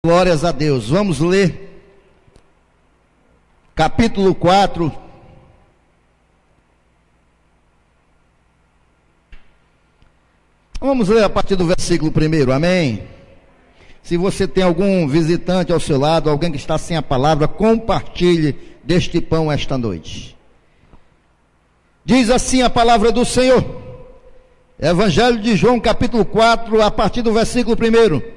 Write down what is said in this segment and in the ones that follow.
Glórias a Deus. Vamos ler capítulo 4. Vamos ler a partir do versículo 1, amém? Se você tem algum visitante ao seu lado, alguém que está sem a palavra, compartilhe deste pão esta noite. Diz assim a palavra do Senhor, Evangelho de João, capítulo 4, a partir do versículo 1.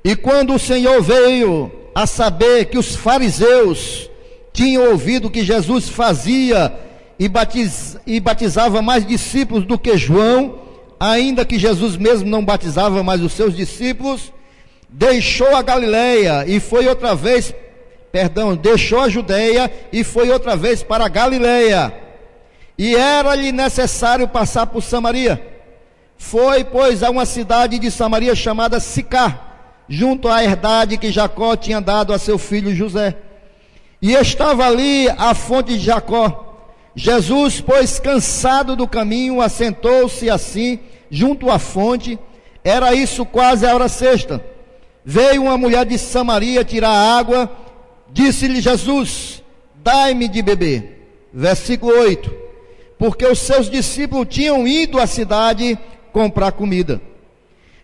E quando o Senhor veio a saber que os fariseus tinham ouvido que Jesus fazia e batizava mais discípulos do que João, ainda que Jesus mesmo não batizava mais os seus discípulos, deixou a Galileia e foi outra vez, deixou a Judeia e foi outra vez para a Galileia. E era-lhe necessário passar por Samaria. Foi, pois, a uma cidade de Samaria chamada Sicar, junto à herdade que Jacó tinha dado a seu filho José. E estava ali a fonte de Jacó. Jesus, pois, cansado do caminho, assentou-se assim, junto à fonte. Era isso quase a hora sexta. Veio uma mulher de Samaria tirar água. Disse-lhe Jesus: dai-me de beber. Versículo 8. Porque os seus discípulos tinham ido à cidade comprar comida.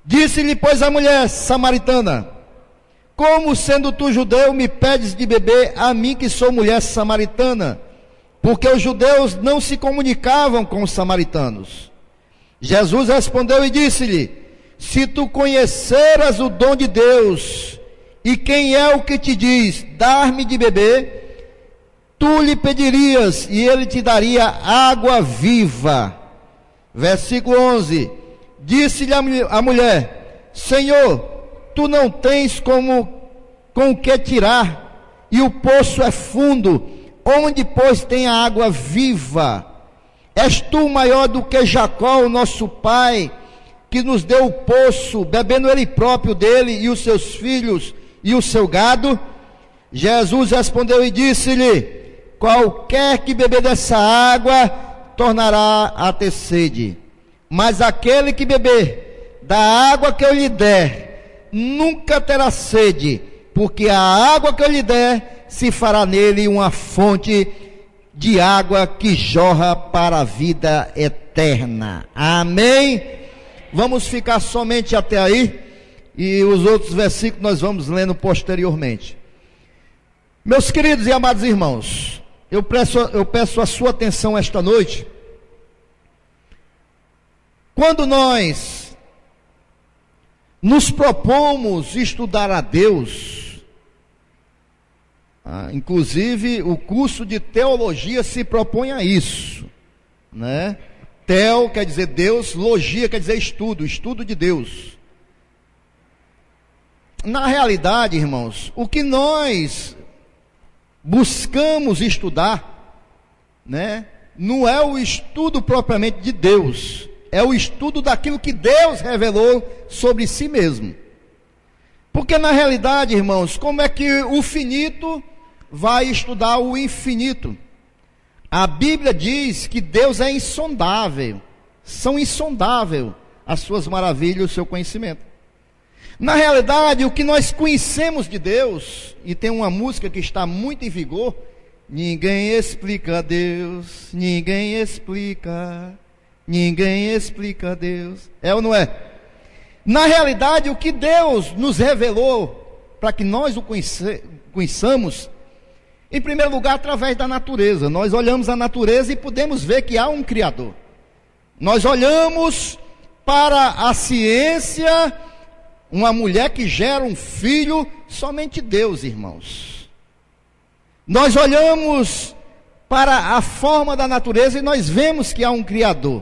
Disse-lhe, pois, a mulher samaritana: como sendo tu judeu me pedes de beber a mim que sou mulher samaritana? Porque os judeus não se comunicavam com os samaritanos. Jesus respondeu e disse-lhe: se tu conheceras o dom de Deus, e quem é o que te diz, dar-me de beber, tu lhe pedirias, e ele te daria água viva. Versículo 11. Disse-lhe a mulher: Senhor, tu não tens com o que tirar, e o poço é fundo. Onde, pois, tem a água viva? És tu maior do que Jacó, o nosso pai, que nos deu o poço, bebendo ele próprio dele, e os seus filhos, e o seu gado? Jesus respondeu e disse-lhe: qualquer que beber dessa água, tornará a ter sede. Mas aquele que beber da água que eu lhe der, nunca terá sede, porque a água que eu lhe der, se fará nele uma fonte de água que jorra para a vida eterna. Amém? Vamos ficar somente até aí, e os outros versículos nós vamos lendo posteriormente. Meus queridos e amados irmãos, eu peço a sua atenção esta noite. Quando nós nos propomos estudar a Deus, inclusive o curso de teologia se propõe a isso, né? Teo quer dizer Deus, logia quer dizer estudo, estudo de Deus. Na realidade, irmãos, o que nós buscamos estudar, né, não é o estudo propriamente de Deus, é o estudo daquilo que Deus revelou sobre si mesmo. Porque na realidade, irmãos, como é que o finito vai estudar o infinito? A Bíblia diz que Deus é insondável, são insondáveis as suas maravilhas e o seu conhecimento. Na realidade, o que nós conhecemos de Deus, e tem uma música que está muito em vigor: ninguém explica Deus, ninguém explica Deus. É ou não é? Na realidade, o que Deus nos revelou para que nós o conheçamos, em primeiro lugar, através da natureza. Nós olhamos a natureza e podemos ver que há um Criador. Nós olhamos para a ciência, uma mulher que gera um filho, somente Deus, irmãos. Nós olhamos para a forma da natureza e nós vemos que há um Criador.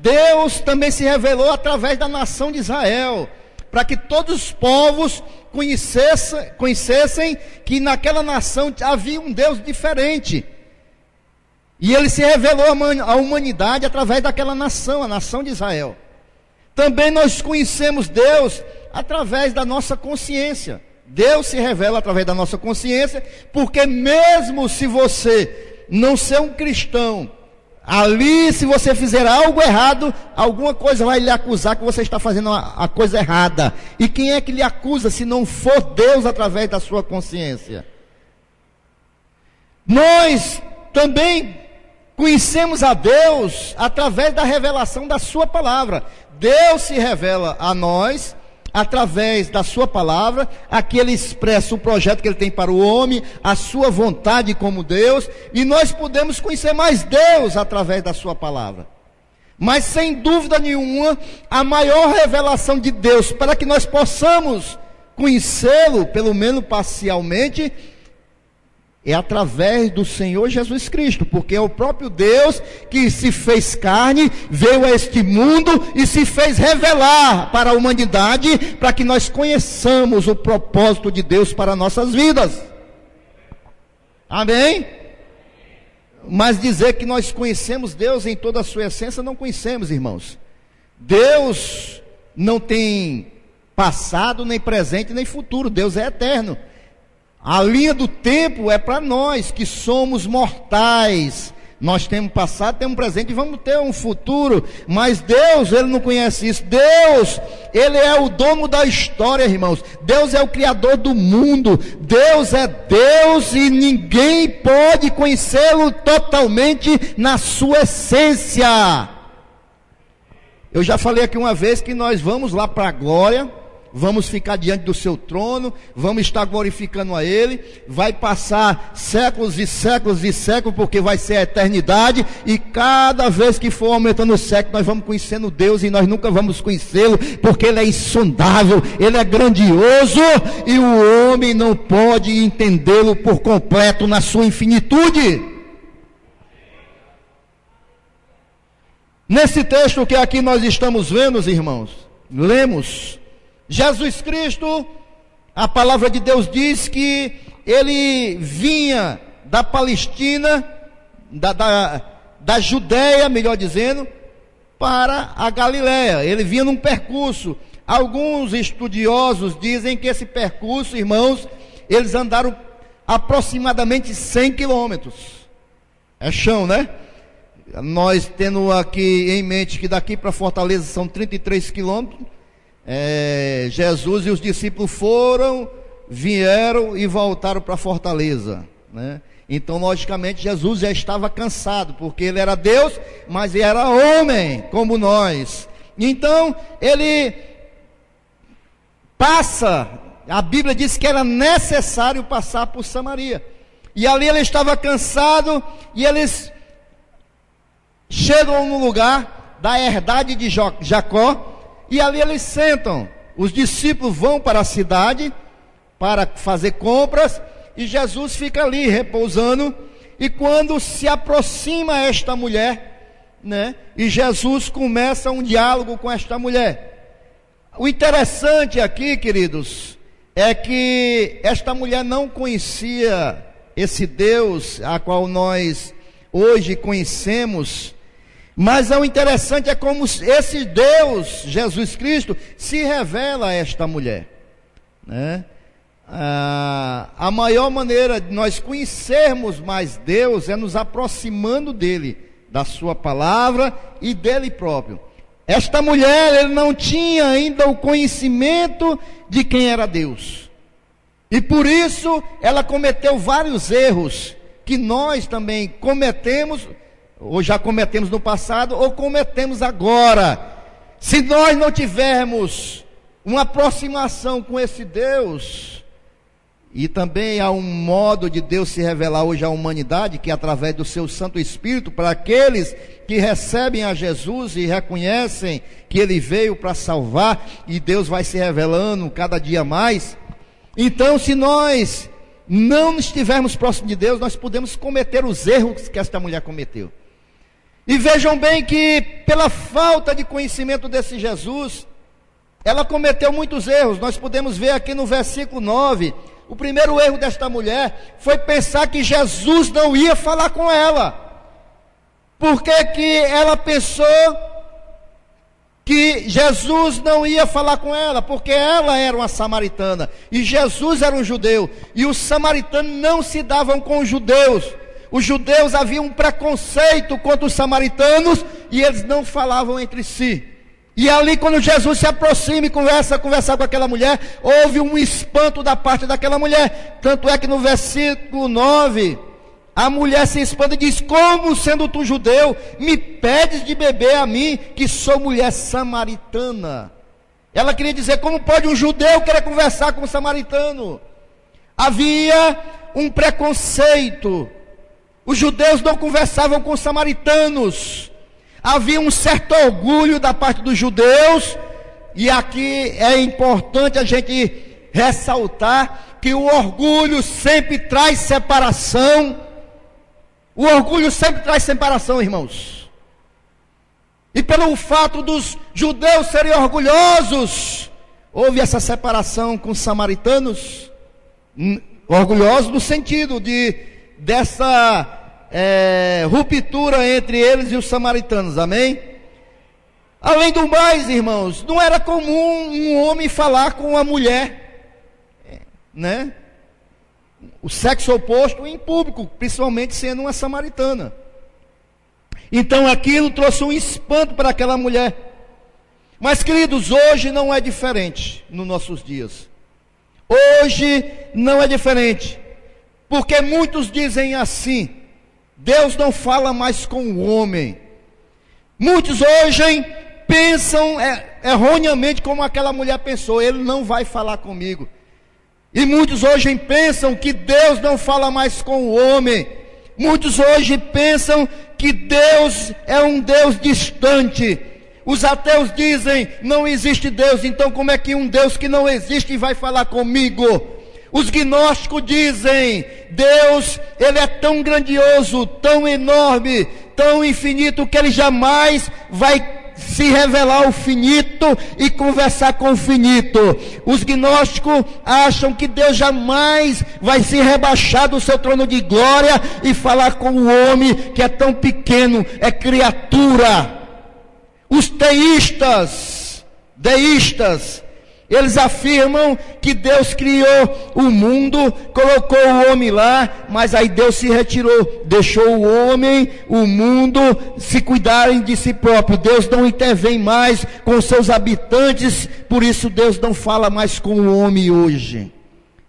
Deus também se revelou através da nação de Israel, para que todos os povos conhecessem que naquela nação havia um Deus diferente. E ele se revelou à humanidade através daquela nação, a nação de Israel. Também nós conhecemos Deus através da nossa consciência. Deus se revela através da nossa consciência, porque mesmo se você não ser um cristão, Ali, se você fizer algo errado, alguma coisa vai lhe acusar que você está fazendo a coisa errada. E quem é que lhe acusa se não for Deus através da sua consciência? Nós também conhecemos a Deus através da revelação da sua palavra. Deus se revela a nós através da sua palavra. Aqui ele expressa o projeto que ele tem para o homem, a sua vontade como Deus, e nós podemos conhecer mais Deus através da sua palavra. Mas sem dúvida nenhuma, a maior revelação de Deus para que nós possamos conhecê-lo, pelo menos parcialmente, é através do Senhor Jesus Cristo, porque é o próprio Deus que se fez carne, veio a este mundo e se fez revelar para a humanidade, para que nós conheçamos o propósito de Deus para nossas vidas. Amém? Mas dizer que nós conhecemos Deus em toda a sua essência, não conhecemos, irmãos. Deus não tem passado, nem presente, nem futuro. Deus é eterno. A linha do tempo é para nós que somos mortais. Nós temos passado, temos presente e vamos ter um futuro. Mas Deus, Ele não conhece isso. Deus, Ele é o dono da história, irmãos. Deus é o Criador do mundo. Deus é Deus e ninguém pode conhecê-lo totalmente na sua essência. Eu já falei aqui uma vez que nós vamos lá para a glória. Vamos ficar diante do seu trono, vamos estar glorificando a Ele, vai passar séculos e séculos e séculos, porque vai ser a eternidade, e cada vez que for aumentando o século, nós vamos conhecendo Deus, e nós nunca vamos conhecê-lo, porque Ele é insondável, Ele é grandioso, e o homem não pode entendê-lo por completo na sua infinitude. Nesse texto que aqui nós estamos vendo, irmãos, lemos, Jesus Cristo, a palavra de Deus diz que ele vinha da Palestina, da Judéia, melhor dizendo, para a Galiléia. Ele vinha num percurso. Alguns estudiosos dizem que esse percurso, irmãos, eles andaram aproximadamente 100 quilômetros. É chão, né? Nós tendo aqui em mente que daqui para Fortaleza são 33 quilômetros. Jesus e os discípulos vieram e voltaram para Fortaleza, né? Então logicamente Jesus já estava cansado, porque ele era Deus, mas ele era homem como nós. Então ele passa, a Bíblia diz que era necessário passar por Samaria, e ali ele estava cansado, e eles chegam no lugar da herdade de Jacó, e ali eles sentam. Os discípulos vão para a cidade para fazer compras, e Jesus fica ali repousando. E quando se aproxima esta mulher, né, e Jesus começa um diálogo com esta mulher. O interessante aqui, queridos, é que esta mulher não conhecia esse Deus a qual nós hoje conhecemos. Mas o interessante é como esse Deus, Jesus Cristo, se revela a esta mulher, né? A maior maneira de nós conhecermos mais Deus é nos aproximando dele, da sua palavra e dele próprio. Esta mulher, ele não tinha ainda o conhecimento de quem era Deus, e por isso ela cometeu vários erros que nós também cometemos, ou já cometemos no passado, ou cometemos agora. Se nós não tivermos uma aproximação com esse Deus, e também há um modo de Deus se revelar hoje à humanidade, que é através do seu Santo Espírito, para aqueles que recebem a Jesus e reconhecem que Ele veio para salvar, e Deus vai se revelando cada dia mais. Então, se nós não estivermos próximos de Deus, nós podemos cometer os erros que esta mulher cometeu. E vejam bem que, pela falta de conhecimento desse Jesus, ela cometeu muitos erros. Nós podemos ver aqui no versículo 9, o primeiro erro desta mulher foi pensar que Jesus não ia falar com ela. Por que que ela pensou que Jesus não ia falar com ela? Porque ela era uma samaritana, e Jesus era um judeu, e os samaritanos não se davam com os judeus. Os judeus haviam um preconceito contra os samaritanos e eles não falavam entre si. E ali, quando Jesus se aproxima e conversar com aquela mulher, houve um espanto da parte daquela mulher. Tanto é que no versículo 9, a mulher se espanta e diz: como sendo tu judeu, me pedes de beber a mim, que sou mulher samaritana? Ela queria dizer: como pode um judeu querer conversar com um samaritano? Havia um preconceito. Os judeus não conversavam com os samaritanos. Havia um certo orgulho da parte dos judeus. E aqui é importante a gente ressaltar que o orgulho sempre traz separação. O orgulho sempre traz separação, irmãos. E pelo fato dos judeus serem orgulhosos, houve essa separação com os samaritanos. Orgulhosos no sentido dessa ruptura entre eles e os samaritanos, amém? Além do mais, irmãos, não era comum um homem falar com uma mulher, né? O sexo oposto em público, principalmente sendo uma samaritana. Então aquilo trouxe um espanto para aquela mulher. Mas, queridos, hoje não é diferente nos nossos dias. Hoje não é diferente, porque muitos dizem assim: Deus não fala mais com o homem. Muitos hoje pensam erroneamente como aquela mulher pensou: ele não vai falar comigo. E muitos hoje pensam que Deus não fala mais com o homem. Muitos hoje pensam que Deus é um Deus distante. Os ateus dizem: não existe Deus, então como é que um Deus que não existe vai falar comigo? Os gnósticos dizem: Deus, ele é tão grandioso, tão enorme, tão infinito, que ele jamais vai se revelar ao finito e conversar com o finito. Os gnósticos acham que Deus jamais vai se rebaixar do seu trono de glória e falar com o homem que é tão pequeno, é criatura. Os deístas, eles afirmam que Deus criou o mundo, colocou o homem lá, mas aí Deus se retirou, deixou o homem, o mundo se cuidarem de si próprio. Deus não intervém mais com seus habitantes, por isso Deus não fala mais com o homem hoje.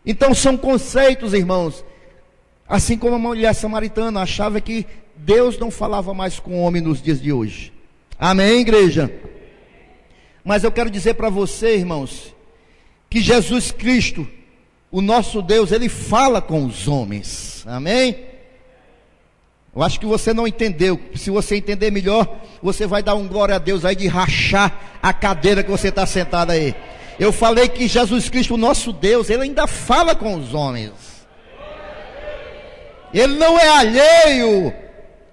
Então são conceitos, irmãos, assim como a mulher samaritana achava que Deus não falava mais com o homem nos dias de hoje. Amém, igreja? Mas eu quero dizer para você, irmãos, que Jesus Cristo, o nosso Deus, ele fala com os homens. Amém? Eu acho que você não entendeu. Se você entender melhor, você vai dar um glória a Deus aí de rachar a cadeira que você está sentado aí. Eu falei que Jesus Cristo, o nosso Deus, ele ainda fala com os homens. Ele não é alheio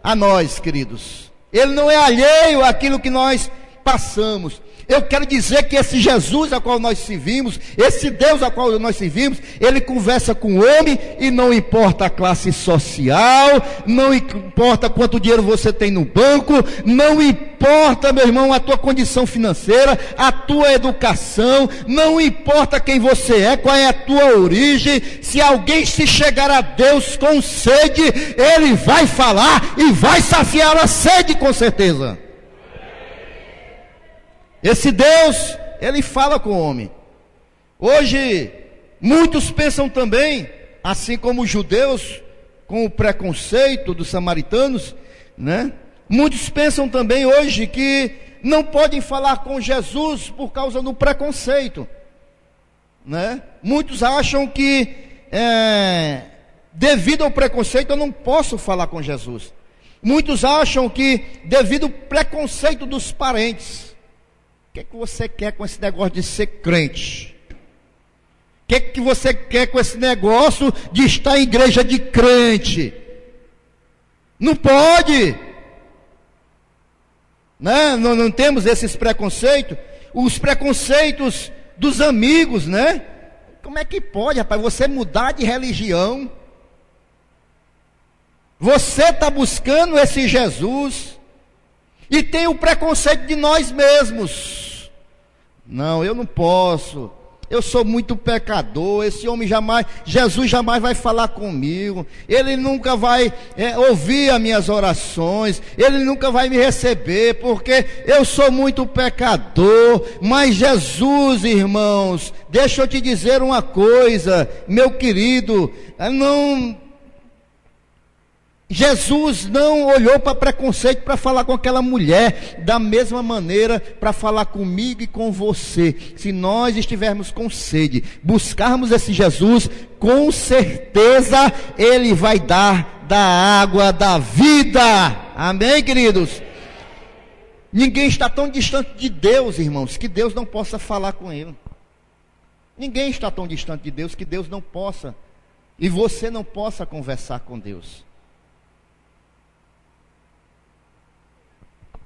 a nós, queridos. Ele não é alheio àquilo que nós passamos. Eu quero dizer que esse Jesus a qual nós servimos, esse Deus a qual nós servimos, ele conversa com o homem e não importa a classe social, não importa quanto dinheiro você tem no banco, não importa, meu irmão, a tua condição financeira, a tua educação, não importa quem você é, qual é a tua origem. Se alguém se chegar a Deus com sede, ele vai falar e vai saciar a sede com certeza. Esse Deus, ele fala com o homem. Hoje, muitos pensam também, assim como os judeus, com o preconceito dos samaritanos, né? Muitos pensam também hoje que não podem falar com Jesus por causa do preconceito, né? Muitos acham que, devido ao preconceito, eu não posso falar com Jesus. Muitos acham que, devido ao preconceito dos parentes, o que você quer com esse negócio de ser crente? O que você quer com esse negócio de estar em igreja de crente? Não pode, né? Não temos esses preconceitos. Os preconceitos dos amigos, né? Como é que pode, rapaz, você mudar de religião? Você está buscando esse Jesus e tem o preconceito de nós mesmos. Não, eu não posso. eu sou muito pecador, esse homem jamais, Jesus jamais vai falar comigo, ele nunca vai ouvir as minhas orações, ele nunca vai me receber, porque eu sou muito pecador. Mas Jesus, irmãos, deixa eu te dizer uma coisa, meu querido, Jesus não olhou para preconceito para falar com aquela mulher, da mesma maneira para falar comigo e com você. Se nós estivermos com sede, buscarmos esse Jesus, com certeza Ele vai dar da água da vida. Amém, queridos? Ninguém está tão distante de Deus, irmãos, que Deus não possa falar com Ele. Ninguém está tão distante de Deus que Deus não possa, e você não possa conversar com Deus.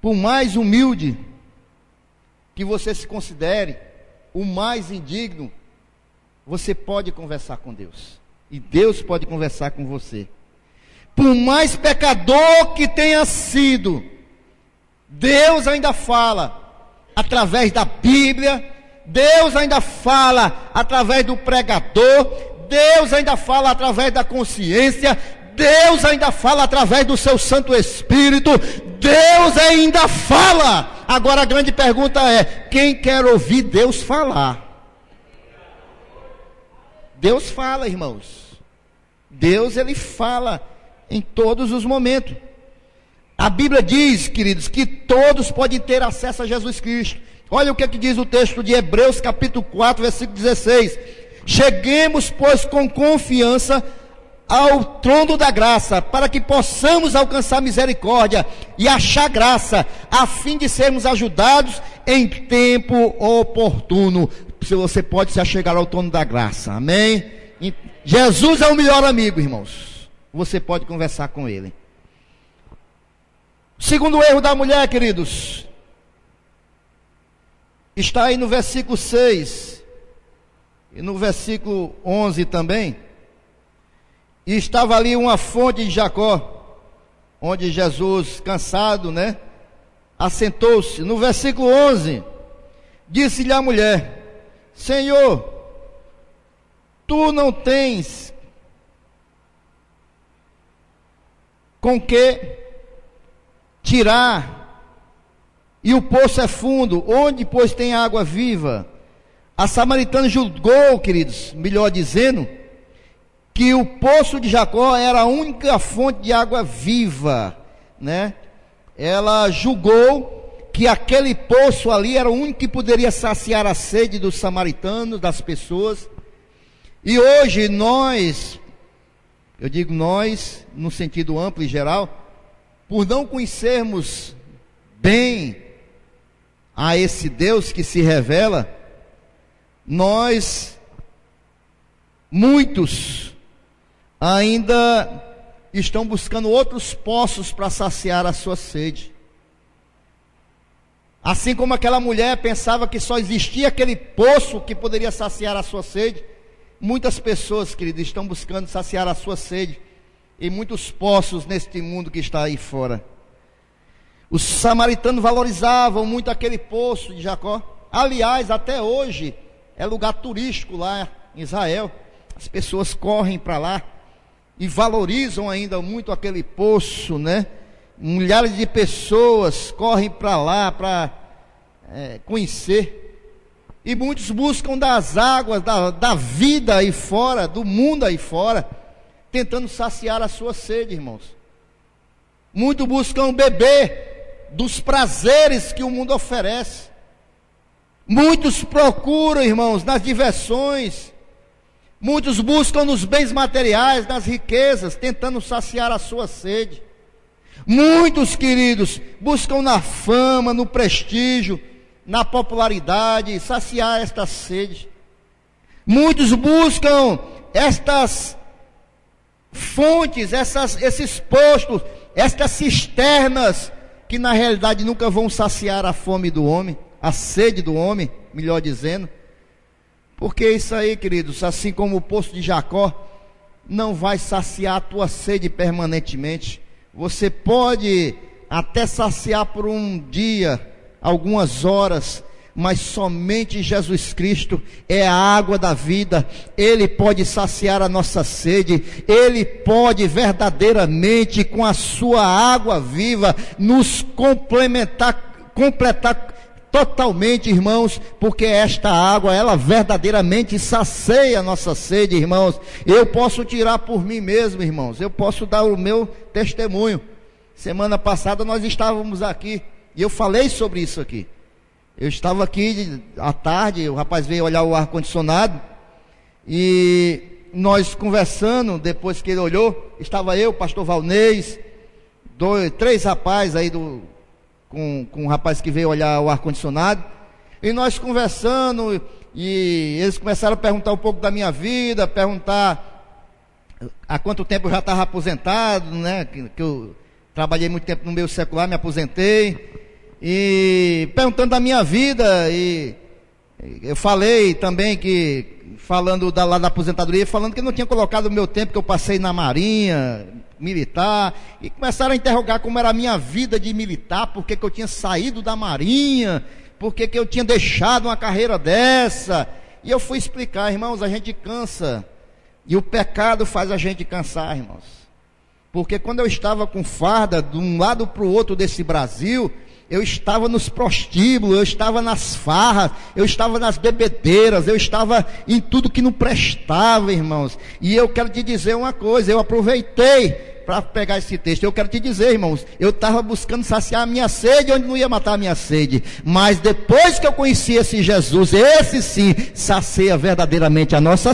Por mais humilde que você se considere, o mais indigno, você pode conversar com Deus. E Deus pode conversar com você. Por mais pecador que tenha sido, Deus ainda fala através da Bíblia, Deus ainda fala através do pregador, Deus ainda fala através da consciência, Deus ainda fala através do seu Santo Espírito, Deus ainda fala. Agora a grande pergunta é: quem quer ouvir Deus falar? Deus fala, irmãos. Deus, Ele fala em todos os momentos. A Bíblia diz, queridos, que todos podem ter acesso a Jesus Cristo. Olha o que diz o texto de Hebreus capítulo 4, versículo 16. Cheguemos, pois, com confiança ao trono da graça, para que possamos alcançar misericórdia e achar graça, a fim de sermos ajudados em tempo oportuno. Se você pode se achegar ao trono da graça, amém? Jesus é o melhor amigo, irmãos. Você pode conversar com Ele. Segundo erro da mulher, queridos, está aí no versículo 6 e no versículo 11 também. E estava ali uma fonte de Jacó, onde Jesus, cansado, assentou-se. No versículo 11, disse-lhe a mulher: Senhor, tu não tens com que tirar, e o poço é fundo, onde pois tem água viva? A samaritana julgou, queridos, melhor dizendo, que o poço de Jacó era a única fonte de água viva, Ela julgou que aquele poço ali era o único que poderia saciar a sede dos samaritanos, das pessoas. E hoje nós, eu digo nós, no sentido amplo e geral, por não conhecermos bem a esse Deus que se revela, muitos ainda estão buscando outros poços para saciar a sua sede. Assim como aquela mulher pensava que só existia aquele poço que poderia saciar a sua sede, muitas pessoas, queridos, estão buscando saciar a sua sede em muitos poços neste mundo que está aí fora. Os samaritanos valorizavam muito aquele poço de Jacó. Aliás, até hoje é lugar turístico lá em Israel. As pessoas correm para lá e valorizam ainda muito aquele poço, Milhares de pessoas correm para lá para conhecer. E muitos buscam das águas da vida aí fora, do mundo aí fora, tentando saciar a sua sede, irmãos. Muitos buscam beber dos prazeres que o mundo oferece. Muitos procuram, irmãos, nas diversões. Muitos buscam nos bens materiais, nas riquezas, tentando saciar a sua sede. Muitos, queridos, buscam na fama, no prestígio, na popularidade, saciar esta sede. Muitos buscam estas fontes, esses postos, estas cisternas, que na realidade nunca vão saciar a fome do homem, a sede do homem, melhor dizendo. Porque isso aí, queridos, assim como o poço de Jacó, não vai saciar a tua sede permanentemente. Você pode até saciar por um dia, algumas horas, mas somente Jesus Cristo é a água da vida. Ele pode saciar a nossa sede, Ele pode verdadeiramente, com a sua água viva, nos completar totalmente, irmãos, porque esta água, ela verdadeiramente sacia a nossa sede, irmãos. Eu posso tirar por mim mesmo, irmãos, eu posso dar o meu testemunho. Semana passada nós estávamos aqui, e eu falei sobre isso aqui. Eu estava aqui à tarde, o rapaz veio olhar o ar-condicionado, e nós conversando, depois que ele olhou, estava eu, o pastor Valnês, três rapazes aí com um rapaz que veio olhar o ar-condicionado, e nós conversando, e eles começaram a perguntar um pouco da minha vida, perguntar há quanto tempo eu já estava aposentado, né, que eu trabalhei muito tempo no meio secular, me aposentei, e perguntando da minha vida, e eu falei também que, falando lá da aposentadoria, falando que eu não tinha colocado o meu tempo que eu passei na marinha militar, e começaram a interrogar como era a minha vida de militar, porque que eu tinha saído da marinha, porque que eu tinha deixado uma carreira dessa, e eu fui explicar, irmãos, a gente cansa, e o pecado faz a gente cansar, irmãos, porque quando eu estava com farda, de um lado para o outro desse Brasil, eu estava nos prostíbulos, eu estava nas farras, eu estava nas bebedeiras, eu estava em tudo que não prestava, irmãos. E eu quero te dizer uma coisa, eu aproveitei para pegar esse texto. Eu quero te dizer, irmãos, eu estava buscando saciar a minha sede, onde não ia matar a minha sede. Mas depois que eu conheci esse Jesus, esse sim, sacia verdadeiramente a nossa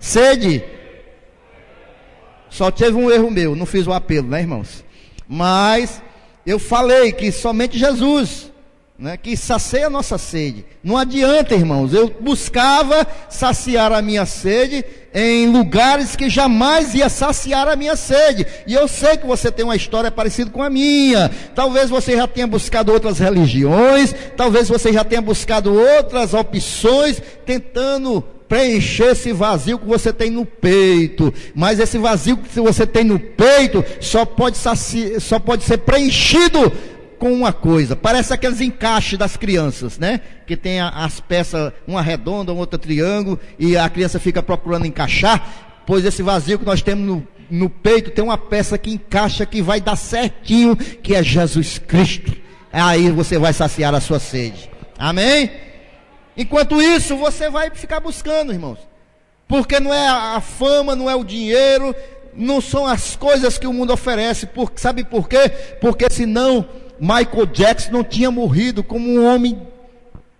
sede. Só teve um erro meu, não fiz o apelo, né, irmãos? Mas eu falei que somente Jesus, né, que sacia a nossa sede. Não adianta, irmãos, eu buscava saciar a minha sede em lugares que jamais ia saciar a minha sede. E eu sei que você tem uma história parecida com a minha. Talvez você já tenha buscado outras religiões, talvez você já tenha buscado outras opções, tentando preencher esse vazio que você tem no peito. Mas esse vazio que você tem no peito só pode ser preenchido com uma coisa. Parece aqueles encaixes das crianças, né? Que tem as peças, uma redonda, outra triângulo, e a criança fica procurando encaixar. Pois esse vazio que nós temos no peito tem uma peça que encaixa, que vai dar certinho, que é Jesus Cristo. Aí você vai saciar a sua sede. Amém? Enquanto isso, você vai ficar buscando, irmãos, porque não é a fama, não é o dinheiro, não são as coisas que o mundo oferece. Sabe por quê? Porque senão Michael Jackson não tinha morrido como um homem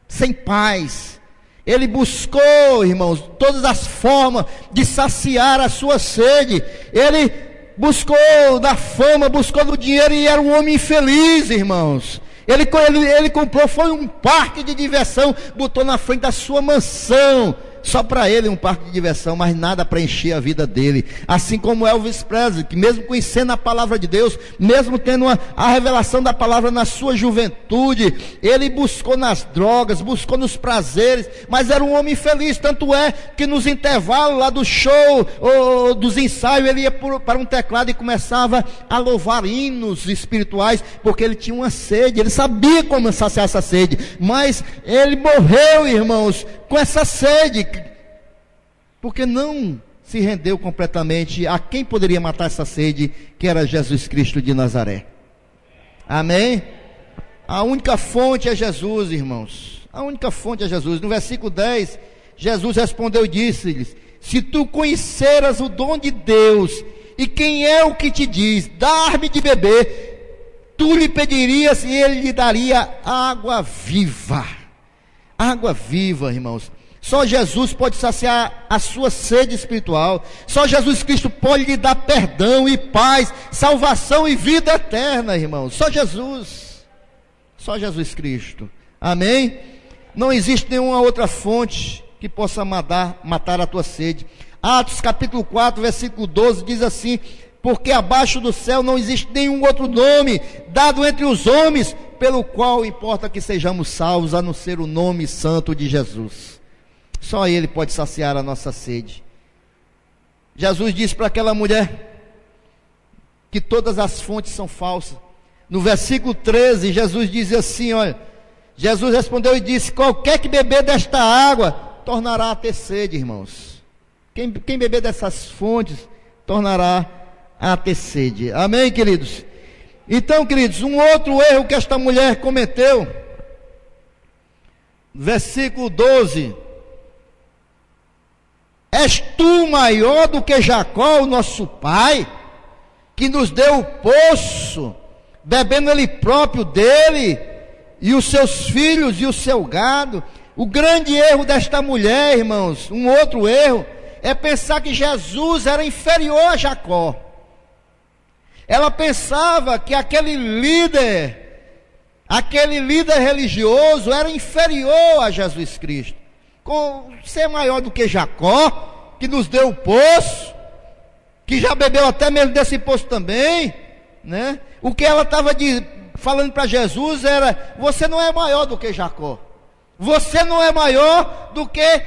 sem paz. Ele buscou, irmãos, todas as formas de saciar a sua sede. Ele buscou da fama, buscou do dinheiro, e era um homem infeliz, irmãos. Ele comprou, foi um parque de diversão, botou na frente da sua mansão, só para ele um parque de diversão, mas nada para encher a vida dele. Assim como Elvis Presley, que mesmo conhecendo a palavra de Deus, mesmo tendo a revelação da palavra na sua juventude, ele buscou nas drogas, buscou nos prazeres, mas era um homem infeliz. Tanto é que nos intervalos lá do show, ou dos ensaios, ele ia para um teclado e começava a louvar hinos espirituais, porque ele tinha uma sede, ele sabia como saciar essa sede, mas ele morreu, irmãos, com essa sede, porque não se rendeu completamente a quem poderia matar essa sede, que era Jesus Cristo de Nazaré. Amém? A única fonte é Jesus, irmãos. A única fonte é Jesus. No versículo 10, Jesus respondeu e disse-lhes: se tu conheceras o dom de Deus, e quem é o que te diz, dar-me de beber, tu lhe pedirias e ele lhe daria água viva. Água viva, irmãos. Só Jesus pode saciar a sua sede espiritual. Só Jesus Cristo pode lhe dar perdão e paz, salvação e vida eterna, irmãos. Só Jesus. Só Jesus Cristo. Amém? Não existe nenhuma outra fonte que possa matar a tua sede. Atos capítulo 4, versículo 12 diz assim: porque abaixo do céu não existe nenhum outro nome dado entre os homens pelo qual importa que sejamos salvos, a não ser o nome santo de Jesus. Só Ele pode saciar a nossa sede. Jesus disse para aquela mulher que todas as fontes são falsas. No versículo 13, Jesus diz assim: olha, Jesus respondeu e disse: qualquer que beber desta água tornará a ter sede, irmãos. Quem beber dessas fontes tornará a ter sede. Amém, queridos? Então, queridos, um outro erro que esta mulher cometeu, versículo 12: és tu maior do que Jacó, o nosso pai, que nos deu o poço, bebendo ele próprio dele, e os seus filhos e o seu gado? O grande erro desta mulher, irmãos, um outro erro, é pensar que Jesus era inferior a Jacó. Ela pensava que aquele líder religioso era inferior a Jesus Cristo. Com ser maior do que Jacó, que nos deu o poço, que já bebeu até mesmo desse poço também, né? O que ela estava falando para Jesus era: você não é maior do que Jacó, você não é maior do que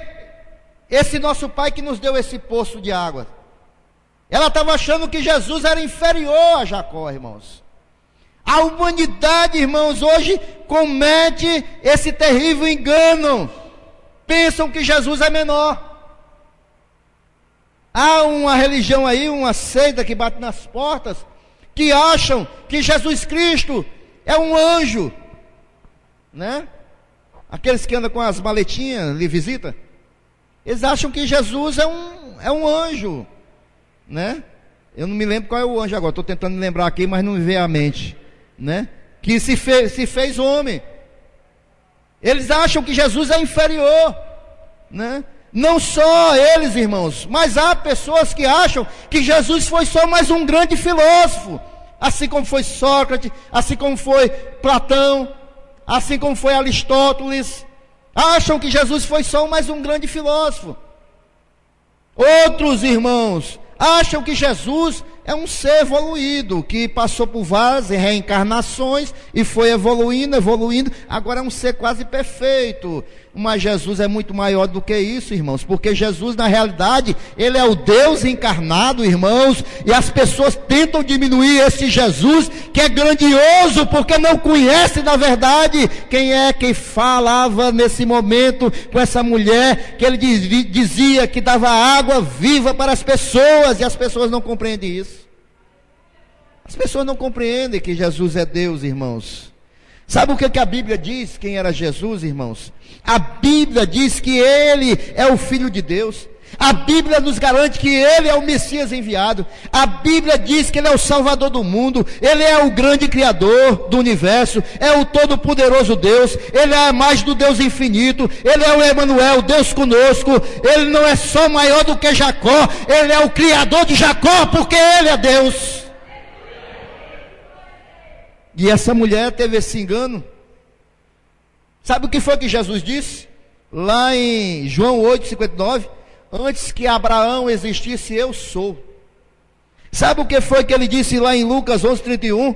esse nosso pai que nos deu esse poço de água. Ela estava achando que Jesus era inferior a Jacó, irmãos. A humanidade, irmãos, hoje comete esse terrível engano. Pensam que Jesus é menor. Há uma religião aí, uma seita que bate nas portas, que acham que Jesus Cristo é um anjo, né? Aqueles que andam com as maletinhas, lhe visita, eles acham que Jesus é um anjo, né? Eu não me lembro qual é o anjo agora, estou tentando lembrar aqui, mas não me vem à mente, né? Que se fez homem. Eles acham que Jesus é inferior, né? Não só eles, irmãos, mas há pessoas que acham que Jesus foi só mais um grande filósofo, assim como foi Sócrates, assim como foi Platão, assim como foi Aristóteles. Acham que Jesus foi só mais um grande filósofo. Outros, irmãos, acham que Jesus é um ser evoluído, que passou por várias reencarnações e foi evoluindo, agora é um ser quase perfeito. Mas Jesus é muito maior do que isso, irmãos, porque Jesus, na realidade, ele é o Deus encarnado, irmãos, e as pessoas tentam diminuir esse Jesus, que é grandioso, porque não conhece, na verdade, quem é que falava nesse momento com essa mulher, que ele dizia que dava água viva para as pessoas, e as pessoas não compreendem isso. As pessoas não compreendem que Jesus é Deus, irmãos. Sabe o que a Bíblia diz, quem era Jesus, irmãos? A Bíblia diz que Ele é o Filho de Deus. A Bíblia nos garante que Ele é o Messias enviado. A Bíblia diz que Ele é o Salvador do mundo. Ele é o grande Criador do universo. É o Todo-Poderoso Deus. Ele é mais do Deus infinito. Ele é o Emanuel, Deus conosco. Ele não é só maior do que Jacó. Ele é o Criador de Jacó, porque Ele é Deus. E essa mulher teve esse engano. Sabe o que foi que Jesus disse? Lá em João 8,59: antes que Abraão existisse, eu sou. Sabe o que foi que ele disse lá em Lucas 11,31?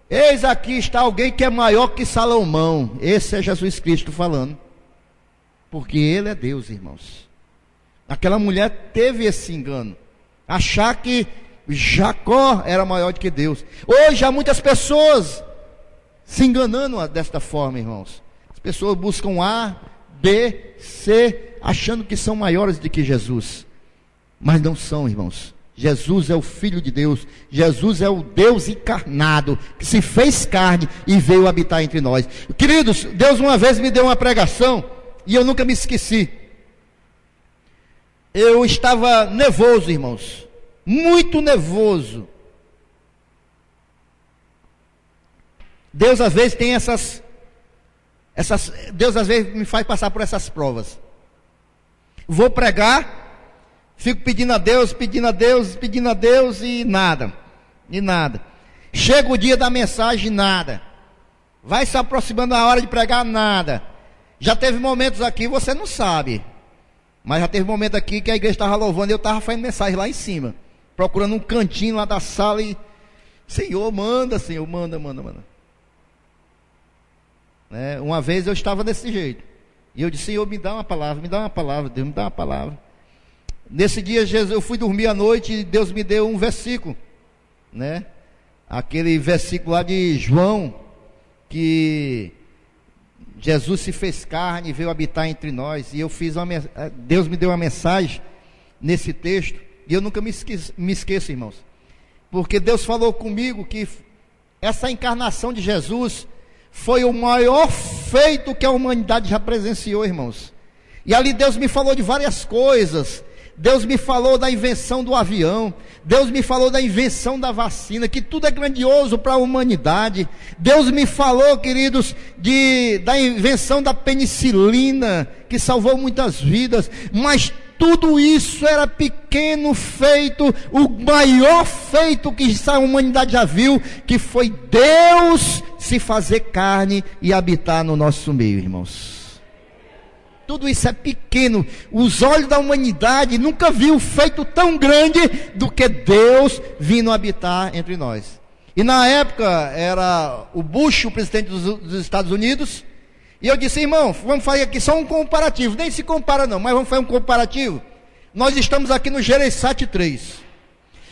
Eis aqui está alguém que é maior que Salomão. Esse é Jesus Cristo falando. Porque ele é Deus, irmãos. Aquela mulher teve esse engano. Achar que Jacó era maior do que Deus. Hoje há muitas pessoas se enganando desta forma, irmãos. As pessoas buscam A, B, C, achando que são maiores do que Jesus. Mas não são, irmãos. Jesus é o Filho de Deus. Jesus é o Deus encarnado, que se fez carne e veio habitar entre nós. Queridos, Deus uma vez me deu uma pregação e eu nunca me esqueci. Eu estava nervoso, irmãos. Muito nervoso. Deus às vezes tem Deus às vezes me faz passar por essas provas. Vou pregar, fico pedindo a Deus e nada. Chega o dia da mensagem, nada. Vai se aproximando a hora de pregar, nada. Já teve momentos aqui, você não sabe, mas já teve momento aqui que a igreja estava louvando e eu estava fazendo mensagem lá em cima, procurando um cantinho lá da sala e Senhor, manda. Uma vez eu estava desse jeito, e eu disse: Senhor, me dá uma palavra, Deus, me dá uma palavra. Nesse dia, eu fui dormir à noite e Deus me deu um versículo, aquele versículo lá de João, que Jesus se fez carne e veio habitar entre nós. E Deus me deu uma mensagem nesse texto, e eu nunca me esqueço, irmãos, porque Deus falou comigo que essa encarnação de Jesus foi o maior feito que a humanidade já presenciou, irmãos. E ali Deus me falou de várias coisas. Deus me falou da invenção do avião, Deus me falou da invenção da vacina, que tudo é grandioso para a humanidade. Deus me falou, queridos, da invenção da penicilina, que salvou muitas vidas, mas tudo isso era pequeno feito, o maior feito que a humanidade já viu, que foi Deus se fazer carne e habitar no nosso meio, irmãos. Tudo isso é pequeno. Os olhos da humanidade nunca viu feito tão grande do que Deus vindo habitar entre nós. E na época era o Bush, o presidente dos Estados Unidos. E eu disse, irmão, vamos fazer aqui só um comparativo. Nem se compara não, mas vamos fazer um comparativo. Nós estamos aqui no Gereissati 3.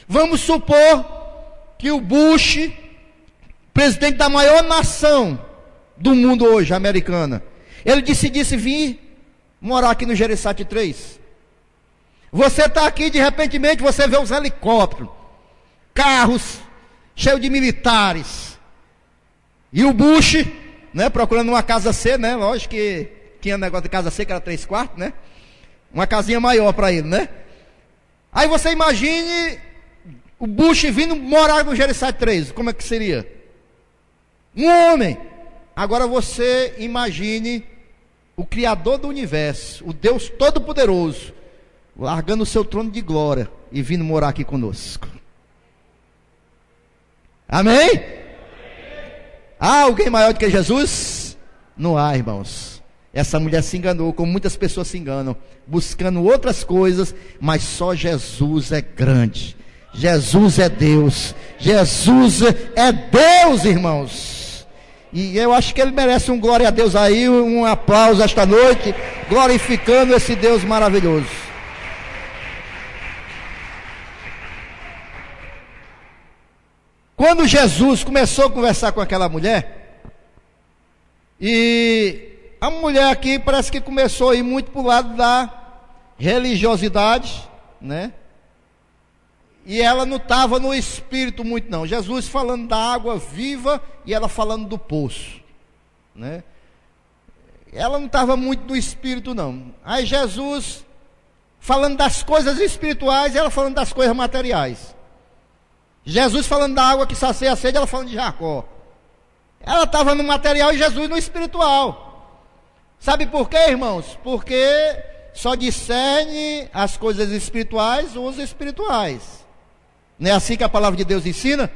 Vamos supor que o Bush, presidente da maior nação do mundo hoje, americana, ele decidisse vir morar aqui no Gereissati 3. Você está aqui, de repentemente você vê os helicópteros, carros cheios de militares, e o Bush, né, procurando uma casa C, né, lógico que tinha negócio de casa C que era 3 quartos, né, uma casinha maior para ele, né. Aí você imagine o Bush vindo morar no Gereissati 3, como é que seria? Um homem. Agora você imagine o Criador do universo, o Deus Todo-Poderoso, largando o seu trono de glória e vindo morar aqui conosco. Amém? Há alguém maior do que Jesus? Não há, irmãos. Essa mulher se enganou, como muitas pessoas se enganam, buscando outras coisas, mas só Jesus é grande. Jesus é Deus. Jesus é Deus, irmãos. E eu acho que ele merece um glória a Deus aí, um aplauso esta noite, glorificando esse Deus maravilhoso. Quando Jesus começou a conversar com aquela mulher, e a mulher aqui parece que começou a ir muito para o lado da religiosidade, né? E ela não estava no espírito muito não. Jesus falando da água viva e ela falando do poço, né? Ela não estava muito no espírito não. Aí Jesus falando das coisas espirituais e ela falando das coisas materiais. Jesus falando da água que sacia a sede, ela falando de Jacó. Ela estava no material e Jesus no espiritual. Sabe por quê, irmãos? Porque só discerne as coisas espirituais os espirituais. Não é assim que a palavra de Deus ensina?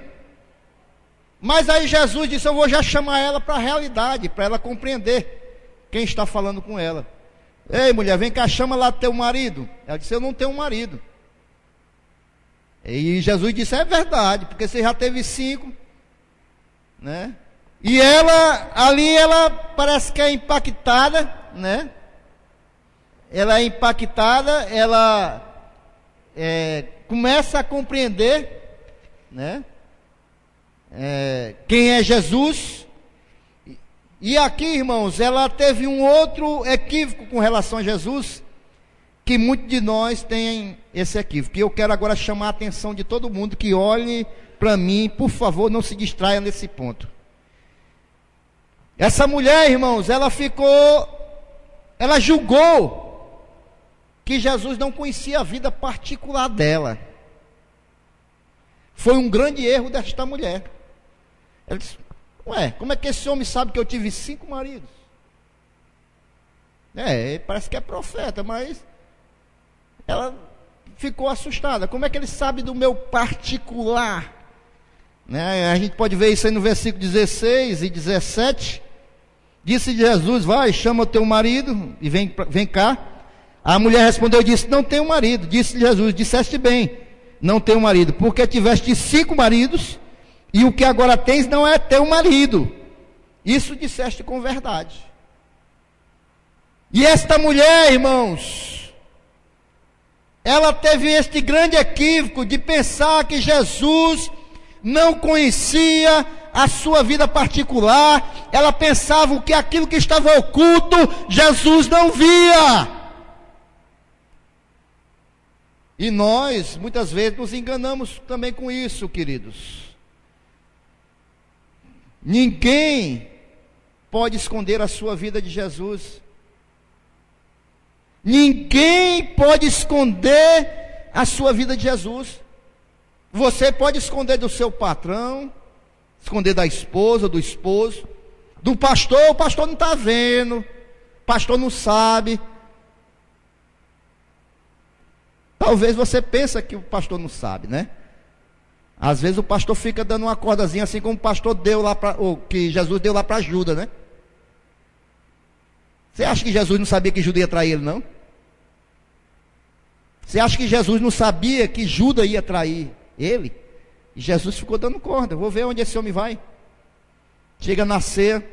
Mas aí Jesus disse, eu vou já chamar ela para a realidade, para ela compreender quem está falando com ela. Ei mulher, vem cá, chama lá teu marido. Ela disse, eu não tenho um marido. E Jesus disse, é verdade, porque você já teve 5, né? E ela parece que é impactada, né? Ela é impactada, ela começa a compreender, né, quem é Jesus. E aqui, irmãos, ela teve um outro equívoco com relação a Jesus, que muitos de nós têm esse equívoco. E eu quero agora chamar a atenção de todo mundo que olhe para mim, por favor, não se distraia nesse ponto. Essa mulher, irmãos, ela julgou que Jesus não conhecia a vida particular dela. Foi um grande erro desta mulher. Ela disse, ué, como é que esse homem sabe que eu tive 5 maridos? Parece que é profeta, mas ela ficou assustada. Como é que ele sabe do meu particular? Né? A gente pode ver isso aí no versículo 16 e 17. Disse Jesus, vai, chama o teu marido e vem cá. A mulher respondeu e disse, não tenho marido. Disse Jesus, disseste bem, não tenho marido, porque tiveste 5 maridos, e o que agora tens não é teu marido. Isso disseste com verdade. E esta mulher, irmãos, ela teve este grande equívoco de pensar que Jesus não conhecia a sua vida particular, ela pensava que aquilo que estava oculto, Jesus não via. E nós, muitas vezes, nos enganamos também com isso, queridos. Ninguém pode esconder a sua vida de Jesus. Ninguém pode esconder a sua vida de Jesus. Você pode esconder do seu patrão, esconder da esposa, do esposo, do pastor. O pastor não está vendo, o pastor não sabe. Talvez você pense que o pastor não sabe, né? Às vezes o pastor fica dando uma cordazinha assim como o pastor deu lá ou que Jesus deu lá para Judas, né? Você acha que Jesus não sabia que Judas ia trair ele, não? Você acha que Jesus não sabia que Judas ia trair ele? E Jesus ficou dando corda. Vou ver onde esse homem vai. Chega na ceia.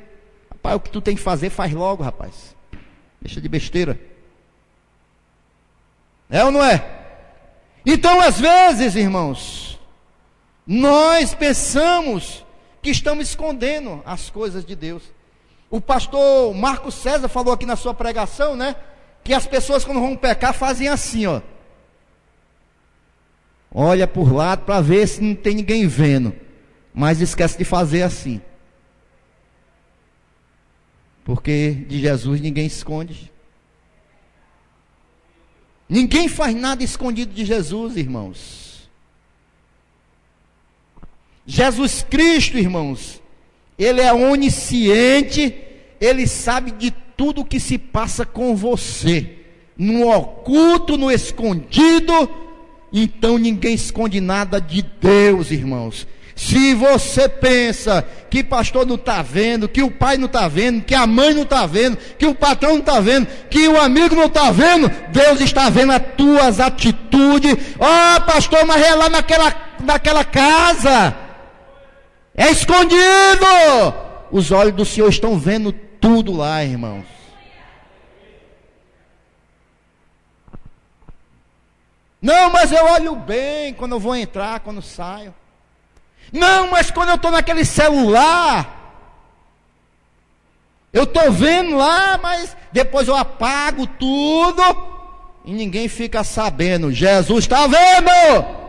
Rapaz, o que tu tem que fazer, faz logo, rapaz. Deixa de besteira. É ou não é? Então, às vezes, irmãos, nós pensamos que estamos escondendo as coisas de Deus. O pastor Marcos César falou aqui na sua pregação, né? Que as pessoas quando vão pecar fazem assim, ó. Olha por lado para ver se não tem ninguém vendo. Mas esquece de fazer assim. Porque de Jesus ninguém esconde. Ninguém faz nada escondido de Jesus, irmãos. Jesus Cristo, irmãos, Ele é onisciente, Ele sabe de tudo que se passa com você, no oculto, no escondido. Então ninguém esconde nada de Deus, irmãos. Se você pensa que pastor não está vendo, que o pai não está vendo, que a mãe não está vendo, que o patrão não está vendo, que o amigo não está vendo, Deus está vendo as tuas atitudes. Ó, pastor, mas é lá naquela casa, é escondido. Os olhos do Senhor estão vendo tudo lá, irmãos. Não, mas eu olho bem quando eu vou entrar, quando saio. Não, mas quando eu estou naquele celular, eu estou vendo lá, mas depois eu apago tudo e ninguém fica sabendo. Jesus está vendo.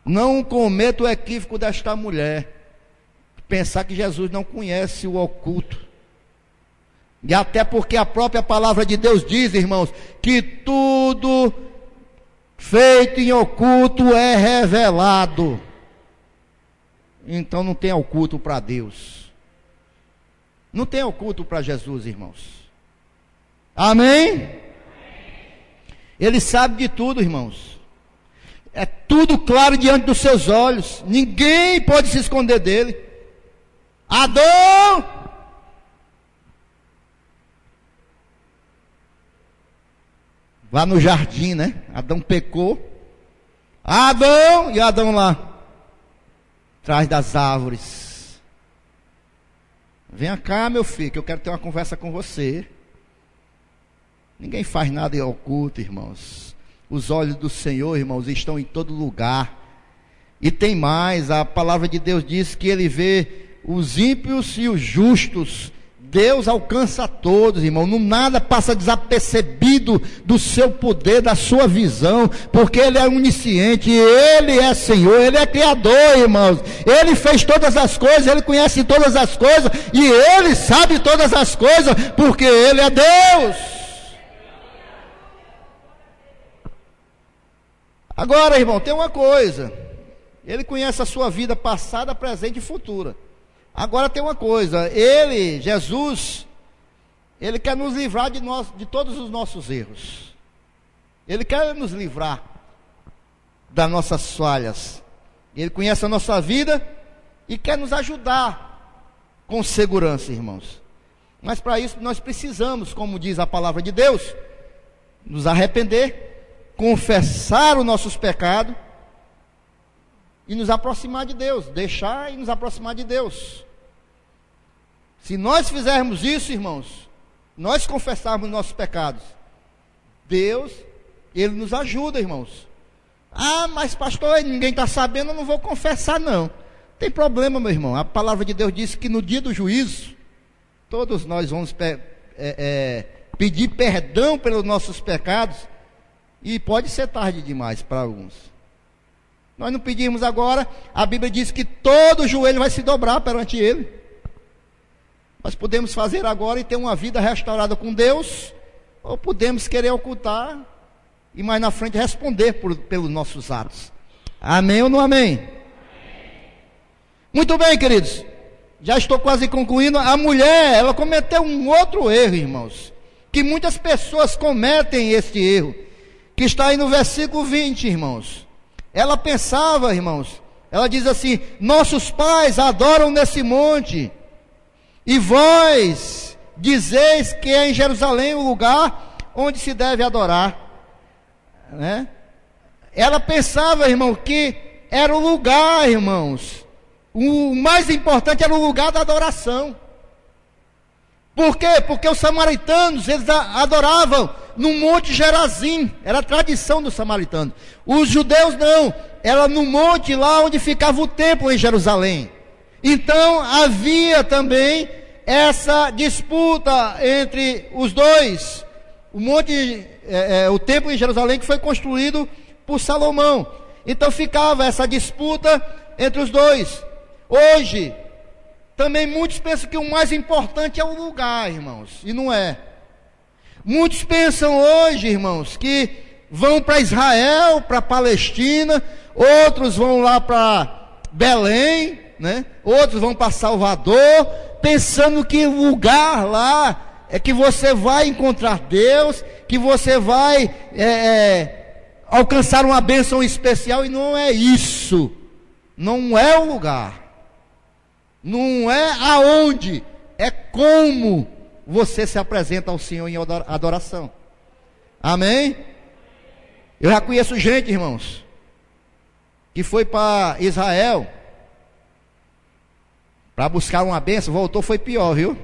Não cometa o equívoco desta mulher, pensar que Jesus não conhece o oculto. E até porque a própria palavra de Deus diz, irmãos, que tudo feito em oculto é revelado. Então não tem oculto para Deus. Não tem oculto para Jesus, irmãos. Amém? Ele sabe de tudo, irmãos. É tudo claro diante dos seus olhos. Ninguém pode se esconder dele. Adão! Lá no jardim, né? Adão pecou. Adão! E Adão lá, atrás das árvores. Venha cá, meu filho, que eu quero ter uma conversa com você. Ninguém faz nada em oculto, irmãos. Os olhos do Senhor, irmãos, estão em todo lugar. E tem mais, a palavra de Deus diz que Ele vê os ímpios e os justos. Deus alcança a todos, irmão. Não nada passa desapercebido do seu poder, da sua visão, porque Ele é onisciente, Ele é Senhor, Ele é Criador, irmãos. Ele fez todas as coisas, Ele conhece todas as coisas, e Ele sabe todas as coisas, porque Ele é Deus. Agora, irmão, tem uma coisa. Ele conhece a sua vida passada, presente e futura. Agora tem uma coisa, Ele, Jesus, Ele quer nos livrar de todos os nossos erros. Ele quer nos livrar das nossas falhas. Ele conhece a nossa vida e quer nos ajudar com segurança, irmãos. Mas para isso nós precisamos, como diz a palavra de Deus, nos arrepender, confessar os nossos pecados e nos aproximar de Deus, deixar e nos aproximar de Deus. Se nós fizermos isso, irmãos, nós confessarmos nossos pecados, Deus, Ele nos ajuda, irmãos, Ah, mas pastor, ninguém está sabendo, eu não vou confessar não. Tem problema, meu irmão. A palavra de Deus diz que no dia do juízo, todos nós vamos pedir perdão pelos nossos pecados, e pode ser tarde demais para alguns. Nós não pedimos agora, a Bíblia diz que todo joelho vai se dobrar perante Ele. Nós podemos fazer agora e ter uma vida restaurada com Deus, ou podemos querer ocultar e mais na frente responder pelos nossos atos. Amém ou não amém? Muito bem, queridos, já estou quase concluindo. A mulher, ela cometeu um outro erro, irmãos, que muitas pessoas cometem este erro, que está aí no versículo 20, irmãos. Ela pensava, irmãos, ela diz assim: nossos pais adoram nesse monte, e vós dizeis que é em Jerusalém o lugar onde se deve adorar, né? Ela pensava, irmão, que era o lugar, irmãos, o mais importante era o lugar da adoração. Por quê? Porque os samaritanos, eles adoravam no Monte Gerazim, era a tradição dos samaritanos. Os judeus não, era no monte lá onde ficava o templo em Jerusalém. Então havia também essa disputa entre os dois. O templo em Jerusalém que foi construído por Salomão. Então ficava essa disputa entre os dois. Hoje, também muitos pensam que o mais importante é o lugar, irmãos, e não é. Muitos pensam hoje, irmãos, que vão para Israel, para Palestina, outros vão lá para Belém, né? Outros vão para Salvador, pensando que o lugar lá é que você vai encontrar Deus, que você vai alcançar uma bênção especial, e não é isso. Não é o lugar. Não é aonde, é como você se apresenta ao Senhor em adoração. Amém? Eu já conheço gente, irmãos, que foi para Israel para buscar uma bênção, voltou, foi pior, viu?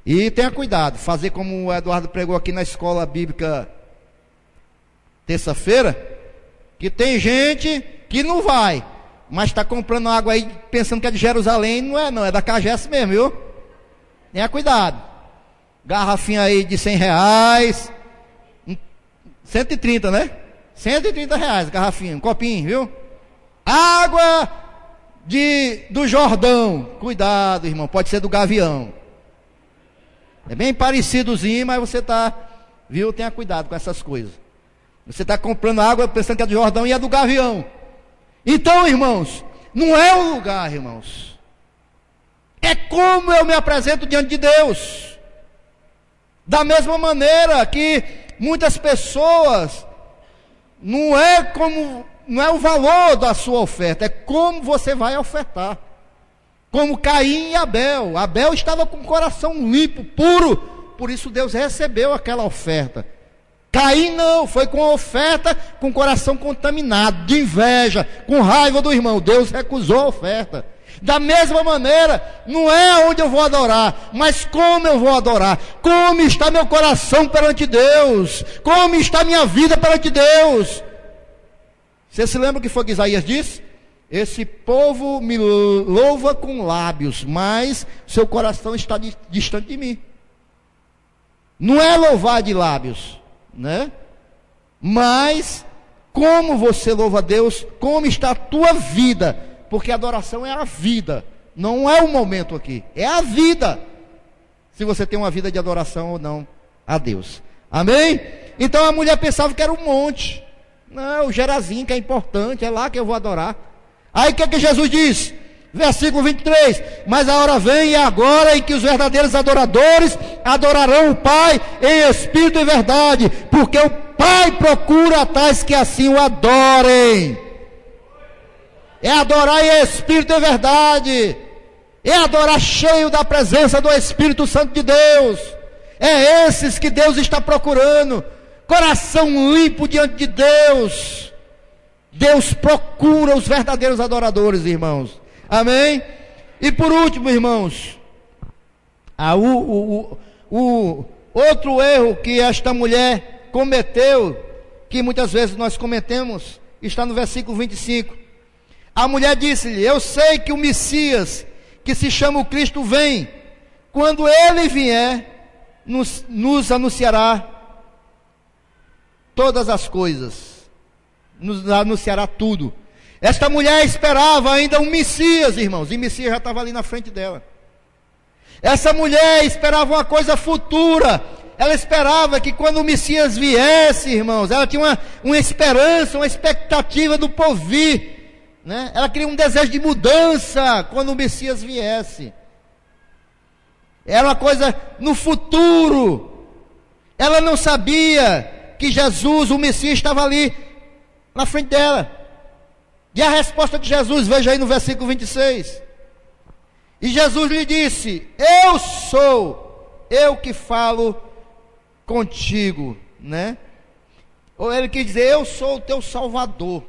E tenha cuidado, fazer como o Eduardo pregou aqui na escola bíblica terça-feira, que tem gente que não vai, mas está comprando água aí pensando que é de Jerusalém. Não é da Cagés mesmo, viu? Tenha cuidado. Garrafinha aí de R$100, 130, né? R$130 garrafinha, um copinho, viu? Água do Jordão, cuidado, irmão, pode ser do Gavião. É bem parecidozinho, mas você está, viu? Tenha cuidado com essas coisas. Você está comprando água pensando que é do Jordão e é do Gavião. Então, irmãos, não é o lugar, irmãos, é como eu me apresento diante de Deus. Da mesma maneira que muitas pessoas, não é o valor da sua oferta, é como você vai ofertar. Como Caim e Abel. Abel estava com o coração limpo, puro, por isso Deus recebeu aquela oferta. Caim não, foi com a oferta com o coração contaminado, de inveja, com raiva do irmão. Deus recusou a oferta. Da mesma maneira, não é onde eu vou adorar, mas como eu vou adorar. Como está meu coração perante Deus? Como está minha vida perante Deus? Você se lembra o que foi que Isaías disse? Esse povo me louva com lábios, mas seu coração está distante de mim. Não é louvar de lábios, né? Mas como você louva a Deus, como está a tua vida, porque a adoração é a vida, não é o momento aqui, é a vida, se você tem uma vida de adoração ou não a Deus. Amém? Então a mulher pensava que era um monte. Não, o Gerazim que é importante, é lá que eu vou adorar. Aí o que é que Jesus diz? Versículo 23: mas a hora vem e agora em que os verdadeiros adoradores adorarão o Pai em espírito e verdade, porque o Pai procura tais que assim o adorem. É adorar em espírito e verdade, é adorar cheio da presença do Espírito Santo de Deus. É esses que Deus está procurando, coração limpo diante de Deus. Deus procura os verdadeiros adoradores, irmãos. Amém? E por último, irmãos, o outro erro que esta mulher cometeu que muitas vezes nós cometemos está no versículo 25. A mulher disse-lhe: eu sei que o Messias, que se chama o Cristo, vem. Quando ele vier, nos anunciará todas as coisas, nos anunciará tudo. Esta mulher esperava ainda um Messias, irmãos, e o Messias já estava ali na frente dela. Essa mulher esperava uma coisa futura. Ela esperava que quando o Messias viesse, irmãos, ela tinha uma esperança, uma expectativa do porvir, né? Ela queria um desejo de mudança quando o Messias viesse. Era uma coisa no futuro. Ela não sabia que Jesus, o Messias, estava ali na frente dela. E a resposta de Jesus, veja aí no versículo 26. E Jesus lhe disse: eu sou, eu que falo contigo, né? Ou ele quer dizer: eu sou o teu Salvador,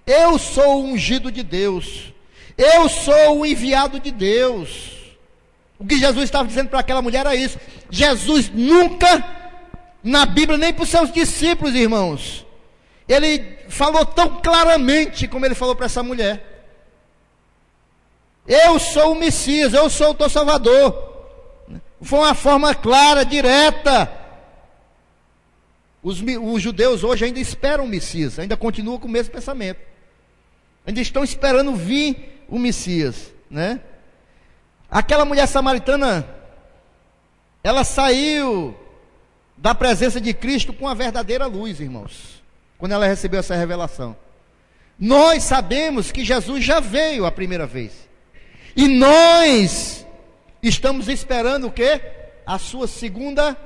eu sou o ungido de Deus, eu sou o enviado de Deus. O que Jesus estava dizendo para aquela mulher era isso. Jesus nunca, na Bíblia, nem para os seus discípulos, irmãos, ele falou tão claramente como ele falou para essa mulher: eu sou o Messias, eu sou o teu Salvador. Foi uma forma clara, direta. Os judeus hoje ainda esperam o Messias, ainda continuam com o mesmo pensamento, ainda estão esperando vir o Messias, né? Aquela mulher samaritana, ela saiu da presença de Cristo com a verdadeira luz, irmãos, quando ela recebeu essa revelação. Nós sabemos que Jesus já veio a primeira vez, e nós estamos esperando o quê? A sua segunda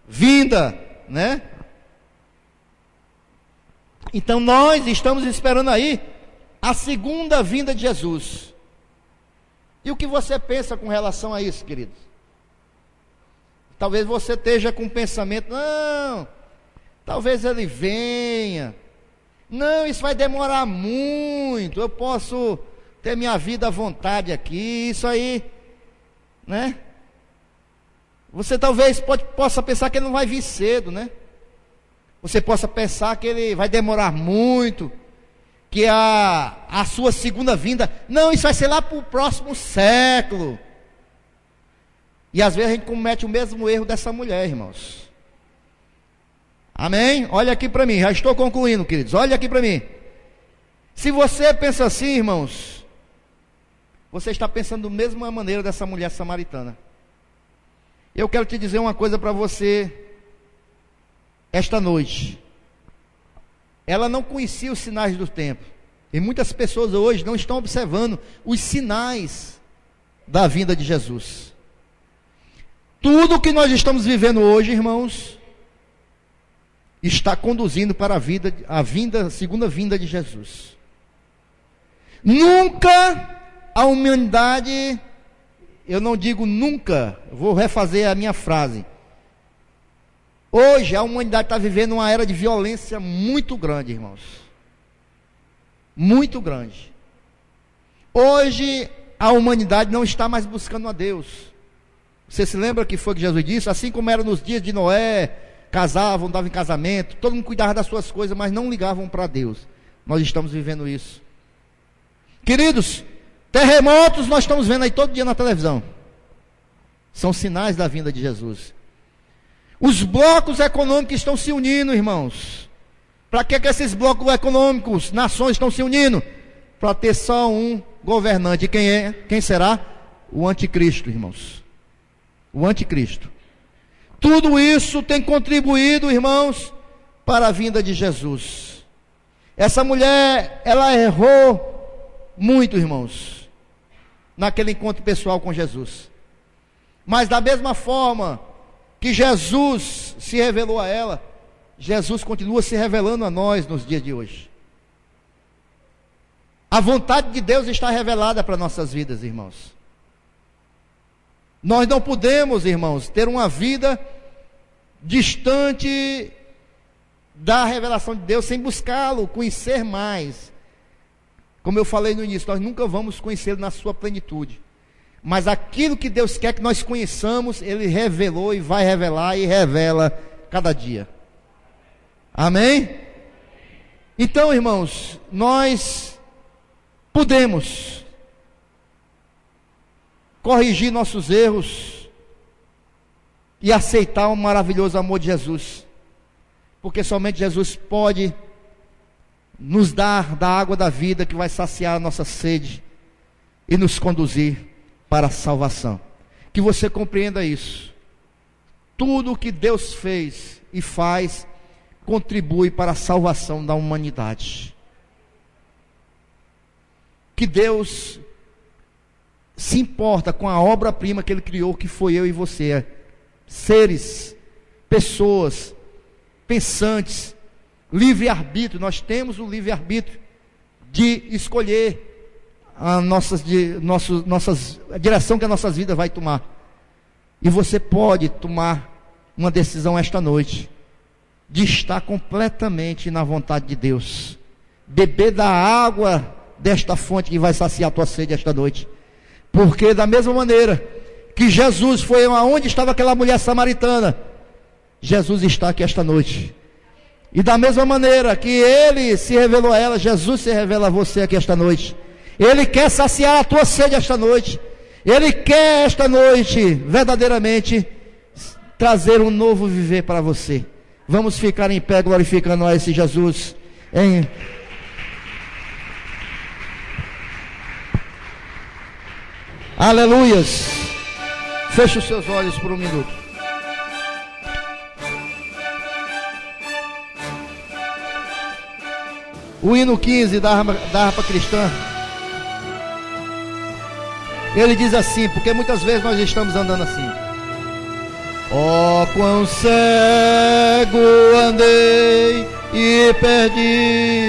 vinda, né? Então nós estamos esperando aí a segunda vinda de Jesus. E o que você pensa com relação a isso, queridos? Talvez você esteja com um pensamento: não, talvez ele venha, não, isso vai demorar muito, eu posso ter minha vida à vontade aqui, isso aí, né? Você talvez possa pensar que ele não vai vir cedo, né? Você possa pensar que ele vai demorar muito, que a sua segunda vinda, não, isso vai ser lá para o próximo século. E às vezes a gente comete o mesmo erro dessa mulher, irmãos. Amém? Olha aqui para mim, já estou concluindo, queridos, olha aqui para mim. Se você pensa assim, irmãos, você está pensando da mesma maneira dessa mulher samaritana. Eu quero te dizer uma coisa para você esta noite. Ela não conhecia os sinais do tempo, e muitas pessoas hoje não estão observando os sinais da vinda de Jesus. Tudo que nós estamos vivendo hoje, irmãos, está conduzindo para a segunda vinda de Jesus. Nunca a humanidade, eu não digo nunca, vou refazer a minha frase. Hoje a humanidade está vivendo uma era de violência muito grande, irmãos. Muito grande. Hoje a humanidade não está mais buscando a Deus. Você se lembra que foi que Jesus disse? Assim como era nos dias de Noé, casavam, davam em casamento, todo mundo cuidava das suas coisas, mas não ligavam para Deus. Nós estamos vivendo isso. Queridos, terremotos nós estamos vendo aí todo dia na televisão. São sinais da vinda de Jesus. Os blocos econômicos estão se unindo, irmãos. Para que esses blocos econômicos, nações, estão se unindo? Para ter só um governante. Quem é? Quem será? O anticristo, irmãos. O anticristo. Tudo isso tem contribuído, irmãos, para a vinda de Jesus. Essa mulher, ela errou muito, irmãos, naquele encontro pessoal com Jesus. Mas da mesma forma que Jesus se revelou a ela, Jesus continua se revelando a nós nos dias de hoje. A vontade de Deus está revelada para nossas vidas, irmãos. Nós não podemos, irmãos, ter uma vida distante da revelação de Deus sem buscá-lo, conhecer mais. Como eu falei no início, nós nunca vamos conhecê-lo na sua plenitude. Mas aquilo que Deus quer que nós conheçamos, Ele revelou e vai revelar e revela cada dia. Amém? Então, irmãos, nós podemos corrigir nossos erros e aceitar o maravilhoso amor de Jesus, porque somente Jesus pode nos dar da água da vida que vai saciar a nossa sede e nos conduzir para a salvação. Que você compreenda isso. Tudo o que Deus fez e faz contribui para a salvação da humanidade. Que Deus se importa com a obra-prima que Ele criou, que foi eu e você. Seres, pessoas, pensantes, livre-arbítrio. Nós temos o livre-arbítrio de escolher a direção que a nossa vida vai tomar. E você pode tomar uma decisão esta noite, de estar completamente na vontade de Deus, beber da água desta fonte que vai saciar a tua sede esta noite. Porque da mesma maneira que Jesus foi aonde estava aquela mulher samaritana, Jesus está aqui esta noite. E da mesma maneira que Ele se revelou a ela, Jesus se revela a você aqui esta noite. Ele quer saciar a tua sede esta noite. Ele quer esta noite verdadeiramente trazer um novo viver para você. Vamos ficar em pé glorificando a esse Jesus. Aleluias. Feche os seus olhos por um minuto. O hino 15 da harpa cristã, ele diz assim, porque muitas vezes nós estamos andando assim: ó, quão cego andei e perdi